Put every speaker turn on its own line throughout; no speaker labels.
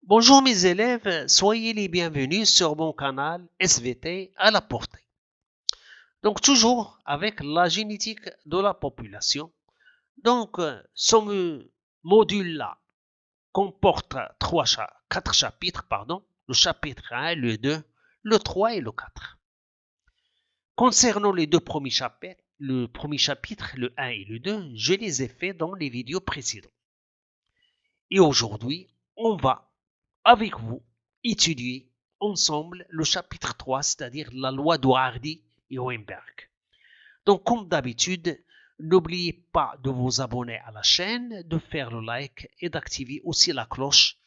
Bonjour mes élèves, soyez les bienvenus sur mon canal SVT à la portée. Donc toujours avec la génétique de la population. Donc ce module-là comporte quatre chapitres, le chapitre 1, le 2, le 3 et le 4. Concernant les deux premiers chapitres, le premier chapitre, le 1 et le 2, je les ai faits dans les vidéos précédentes. Et aujourd'hui, on va avec vous étudier ensemble le chapitre 3, c'est-à-dire la loi de Hardy et Weinberg. Donc, comme d'habitude, n'oubliez pas de vous abonner à la chaîne, de faire le like et d'activer aussi la cloche.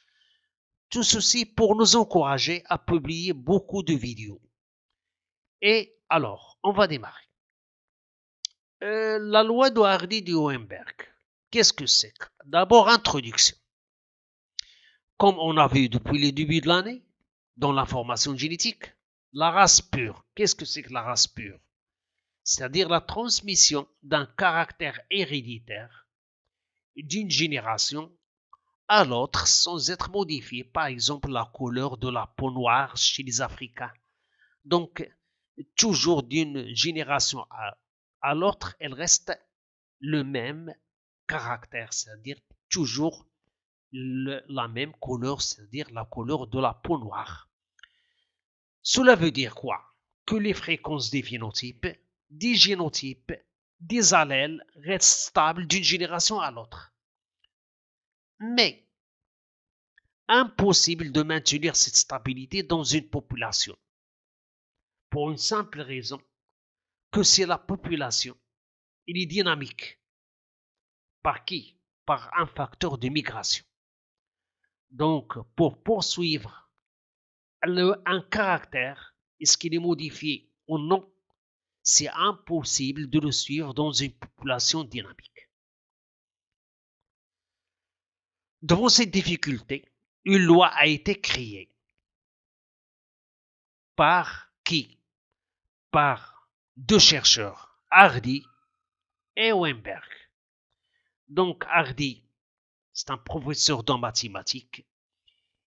Tout ceci pour nous encourager à publier beaucoup de vidéos. Et alors, on va démarrer. La loi de Hardy et Weinberg. Qu'est-ce que c'est? D'abord, introduction. Comme on a vu depuis le début de l'année, dans l'information génétique, la race pure. Qu'est-ce que c'est que la race pure? C'est-à-dire la transmission d'un caractère héréditaire d'une génération à l'autre sans être modifié. Par exemple, la couleur de la peau noire chez les Africains. Donc, toujours d'une génération à l'autre, elle reste le même caractère, c'est-à-dire toujours la même couleur, c'est-à-dire la couleur de la peau noire. Cela veut dire quoi? Que les fréquences des phénotypes, des génotypes, des allèles restent stables d'une génération à l'autre. Mais impossible de maintenir cette stabilité dans une population. Pour une simple raison, que c'est la population. Elle est dynamique. Par qui? Par un facteur de migration. Donc, pour poursuivre un caractère, est-ce qu'il est modifié ou non? C'est impossible de le suivre dans une population dynamique. Devant cette difficulté, une loi a été créée. Par qui? Par deux chercheurs, Hardy et Weinberg. Donc Hardy, c'est un professeur de mathématiques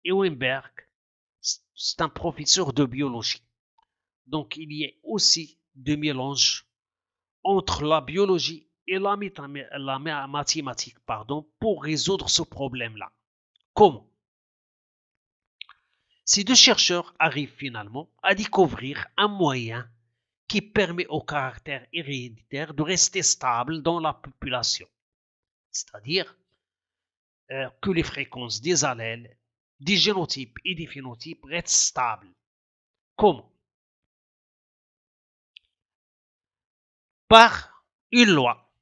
et Weinberg, c'est un professeur de biologie. Donc il y a aussi des mélanges entre la biologie et la mathématique, pour résoudre ce problème-là. Comment? Ces deux chercheurs arrivent finalement à découvrir un moyen qui permet au caractère héréditaire de rester stable dans la population. C'est-à-dire que les fréquences des allèles, des génotypes et des phénotypes restent stables. Comment? Par une loi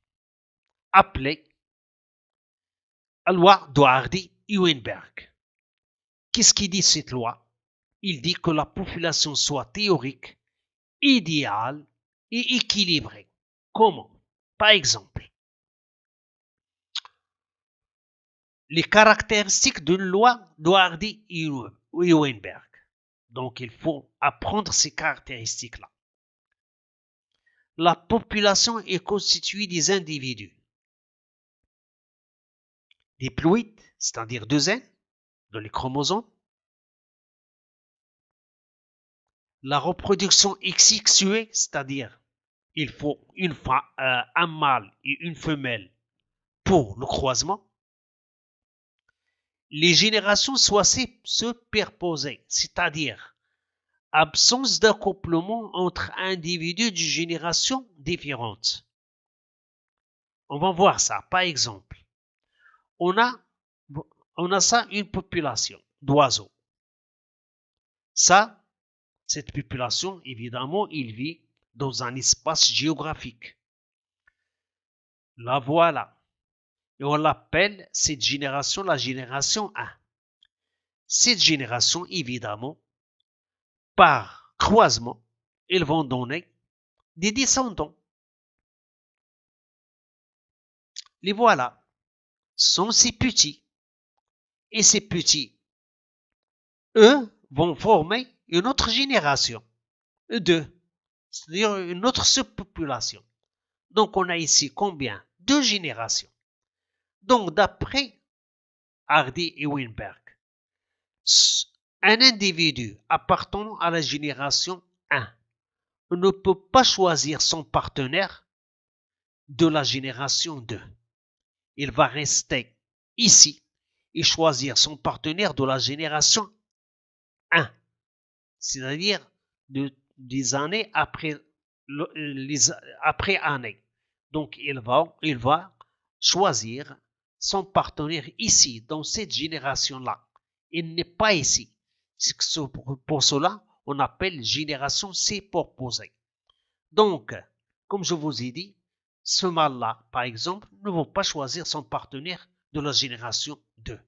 appelée la loi de Hardy et Weinberg. Qu'est-ce qui dit cette loi? Il dit que la population soit théorique, idéale et équilibrée. Comment? Par exemple, les caractéristiques d'une loi de Hardy et Weinberg. Donc, il faut apprendre ces caractéristiques-là. La population est constituée des individus diploïdes, c'est-à-dire deux N, dans les chromosomes. La reproduction asexuée, c'est-à-dire il faut un mâle et une femelle pour le croisement. Les générations sont superposées, c'est-à-dire absence d'accouplement entre individus de générations différentes. On va voir ça. Par exemple, on a ça une population d'oiseaux. Ça, cette population, évidemment, il vit dans un espace géographique. La voilà. Et on l'appelle cette génération la génération 1. Cette génération, évidemment, par croisement, ils vont donner des descendants. Les voilà. Sont ces petits. Et ces petits, eux, vont former une autre génération. Deux. C'est-à-dire une autre subpopulation. Donc on a ici combien? Deux générations. Donc d'après Hardy et Weinberg, Un individu appartenant à la génération 1 ne peut pas choisir son partenaire de la génération 2. Il va rester ici et choisir son partenaire de la génération 1, c'est-à-dire des années après, après année. Donc, il va choisir son partenaire ici, dans cette génération-là. Il n'est pas ici. Pour cela, on appelle génération superposée. Donc, comme je vous ai dit, ce mâle-là, par exemple, ne va pas choisir son partenaire de la génération 2.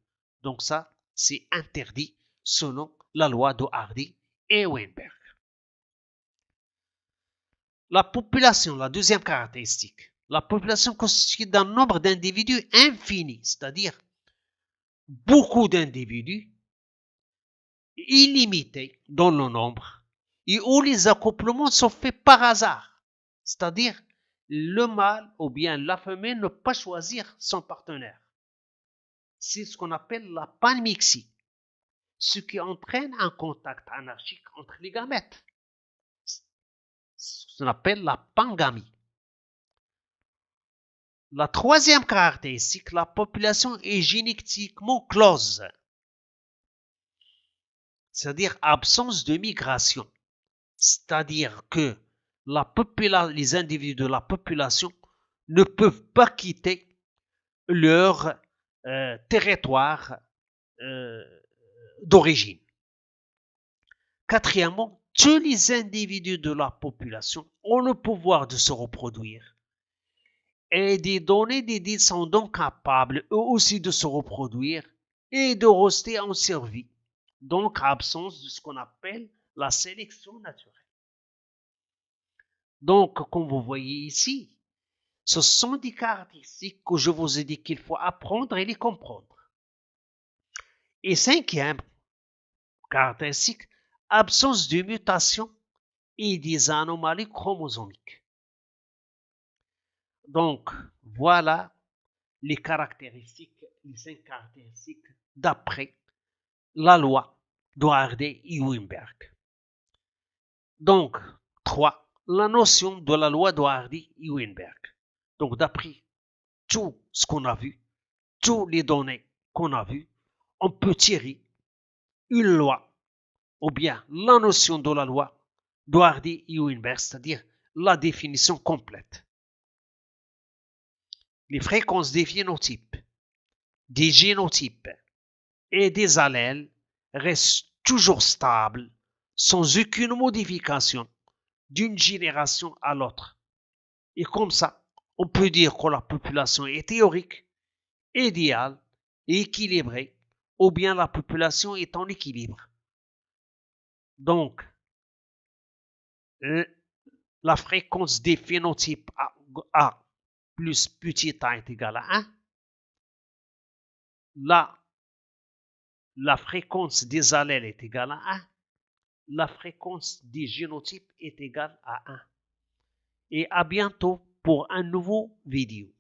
Donc ça, c'est interdit selon la loi de Hardy et Weinberg. La population, la deuxième caractéristique. La population constitue d'un nombre d'individus infini, c'est-à-dire beaucoup d'individus illimités dans le nombre et où les accouplements sont faits par hasard, c'est-à-dire le mâle ou bien la femelle ne peut pas choisir son partenaire. C'est ce qu'on appelle la panmixie, ce qui entraîne un contact anarchique entre les gamètes. Ce qu'on appelle la pangamie. La troisième caractéristique, la population est génétiquement close, c'est-à-dire absence de migration. C'est-à-dire que les individus de la population ne peuvent pas quitter leur territoire d'origine. Quatrièmement, tous les individus de la population ont le pouvoir de se reproduire et de donner des descendants capables eux aussi de se reproduire et de rester en survie, donc absence de ce qu'on appelle la sélection naturelle. Donc, comme vous voyez ici, ce sont des caractéristiques que je vous ai dit qu'il faut apprendre et les comprendre. Et cinquième caractéristique, absence de mutation et des anomalies chromosomiques. Donc, voilà les caractéristiques, les 5 caractéristiques d'après la loi de Hardy et Weinberg. Donc, 3. La notion de la loi de Hardy et Weinberg. Donc, d'après tout ce qu'on a vu, toutes les données qu'on a vues, on peut tirer une loi, ou bien la notion de la loi de Hardy et Weinberg, c'est-à-dire la définition complète. Les fréquences des phénotypes, des génotypes et des allèles restent toujours stables, sans aucune modification d'une génération à l'autre. Et comme ça, on peut dire que la population est théorique, idéale et équilibrée, ou bien la population est en équilibre. Donc, la fréquence des phénotypes A plus petit a est égal à 1. La fréquence des allèles est égale à 1. La fréquence des génotypes est égale à 1. Et à bientôt pour un nouveau vidéo.